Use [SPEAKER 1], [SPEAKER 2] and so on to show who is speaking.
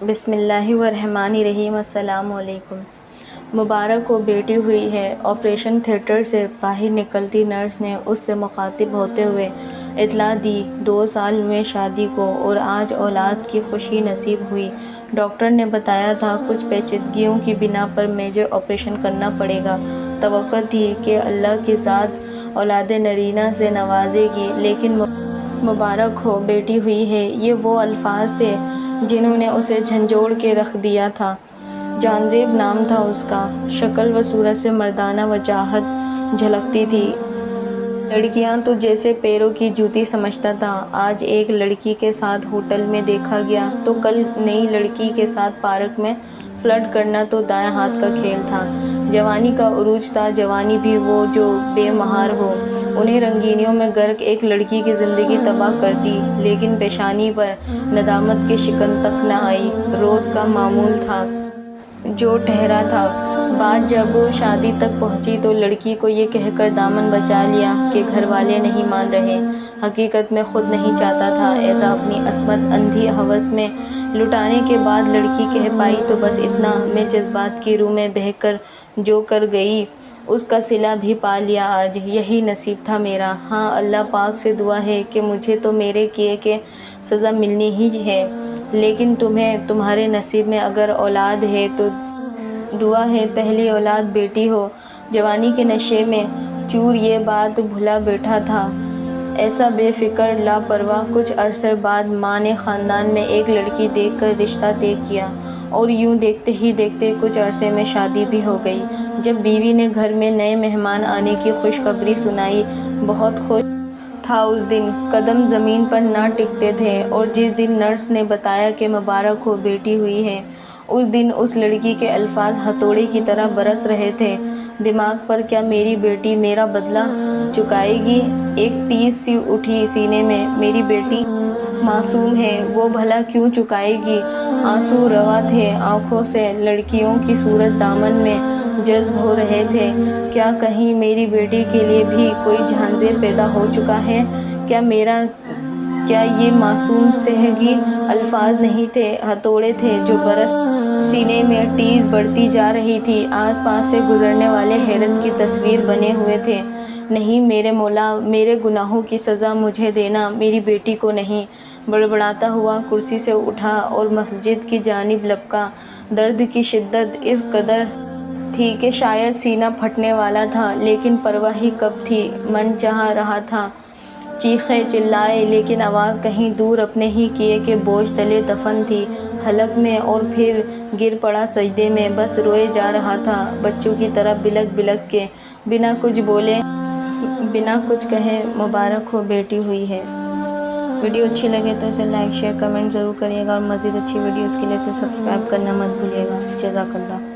[SPEAKER 1] بسم اللہ الرحمن الرحیم۔ السلام علیکم۔ مبارک ہو، بیٹی ہوئی ہے۔ آپریشن تھیٹر سے باہر نکلتی نرس نے اس سے مخاطب ہوتے ہوئے اطلاع دی 2 سال ہوئے شادی کو اور آج اولاد کی خوشی نصیب ہوئی۔ ڈاکٹر نے بتایا تھا کچھ پیچیدگیوں کی بنا پر میجر آپریشن کرنا پڑے گا۔ توقع تھی کہ اللہ کی ذات اولاد نرینہ سے نوازے گی، لیکن مبارک ہو، بیٹی ہوئی ہے، یہ وہ الفاظ تھے جنہوں نے اسے جھنجھوڑ کے رکھ دیا تھا۔ جانزیب نام تھا اس کا۔ شکل و صورت سے مردانہ وجاہت جھلکتی تھی۔ لڑکیاں تو جیسے پیروں کی جوتی سمجھتا تھا۔ آج ایک لڑکی کے ساتھ ہوٹل میں دیکھا گیا تو کل نئی لڑکی کے ساتھ پارک میں فلرٹ کرنا تو دائیں ہاتھ کا کھیل تھا۔ جوانی کا عروج تھا، جوانی بھی وہ جو بے مہار ہو۔ انہیں رنگینیوں میں غرق ایک لڑکی کی زندگی تباہ کر دی، لیکن پیشانی پر ندامت کی شکن تک نہ آئی۔ روز کا معمول تھا جو ٹھہرا تھا۔ بات جب شادی تک پہنچی تو لڑکی کو یہ کہہ کر دامن بچا لیا کہ گھر والے نہیں مان رہے۔ حقیقت میں خود نہیں چاہتا تھا ایسا اپنی عصمت اندھی ہوس میں لٹانے کے بعد لڑکی کہہ پائی تو بس اتنا، میں جذبات کی رو میں بہہ کر جو کر گئی اس کا صلہ بھی پا لیا آج۔ یہی نصیب تھا میرا۔ ہاں، اللہ پاک سے دعا ہے کہ مجھے تو میرے کیے کے سزا ملنی ہی ہے، لیکن تمہیں تمہارے نصیب میں اگر اولاد ہے تو دعا ہے پہلی اولاد بیٹی ہو۔ جوانی کے نشے میں چور یہ بات بھلا بیٹھا تھا، ایسا بے فکر لاپرواہ۔ کچھ عرصے بعد ماں نے خاندان میں ایک لڑکی دیکھ کر رشتہ طے کیا اور یوں دیکھتے ہی دیکھتے کچھ عرصے میں شادی بھی ہو گئی۔ جب بیوی نے گھر میں نئے مہمان آنے کی خوشخبری سنائی، بہت خوش تھا اس دن۔ قدم زمین پر نہ ٹکتے تھے، اور جس دن نرس نے بتایا کہ مبارک ہو، بیٹی ہوئی ہے، اس دن اس لڑکی کے الفاظ ہتھوڑے کی طرح برس رہے تھے دماغ پر۔ کیا میری بیٹی میرا بدلہ چکائے گی؟ ایک ٹیس سی اٹھی سینے میں۔ میری بیٹی معصوم ہے، وہ بھلا کیوں چکائے گی؟ آنسو رواں تھے آنکھوں سے، لڑکیوں کی صورت دامن میں جذب ہو رہے تھے۔ کیا کہیں میری بیٹی کے لیے بھی کوئی جھانزیر پیدا ہو چکا ہے؟ کیا یہ معصوم سہگی الفاظ نہیں تھے، ہتھوڑے تھے جو برس سینے میں، ٹیس بڑھتی جا رہی تھی، آس پاس سے گزرنے والے حیرت کی تصویر بنے ہوئے تھے۔ نہیں میرے مولا، میرے گناہوں کی سزا مجھے دینا، میری بیٹی کو نہیں۔ بڑبڑاتا ہوا کرسی سے اٹھا اور مسجد کی جانب لپکا۔ درد کی شدت اس قدر تھی کہ شاید سینہ پھٹنے والا تھا، لیکن پرواہ ہی کب تھی۔ من چاہ رہا تھا چیخے چلائے، لیکن آواز کہیں دور اپنے ہی کیے کے بوجھ تلے دفن تھی حلق میں، اور پھر گر پڑا سجدے میں۔ بس روئے جا رہا تھا بچوں کی طرح بلک بلک کے، بنا کچھ بولے بنا کچھ کہے۔ مبارک ہو، بیٹی ہوئی ہے۔ ویڈیو اچھی لگے تو اسے لائک شیئر کمنٹ ضرور کریے گا، اور مزید اچھی ویڈیوز کے لیے اسے سبسکرائب کرنا مت بھولیے گا۔ جزاک اللہ۔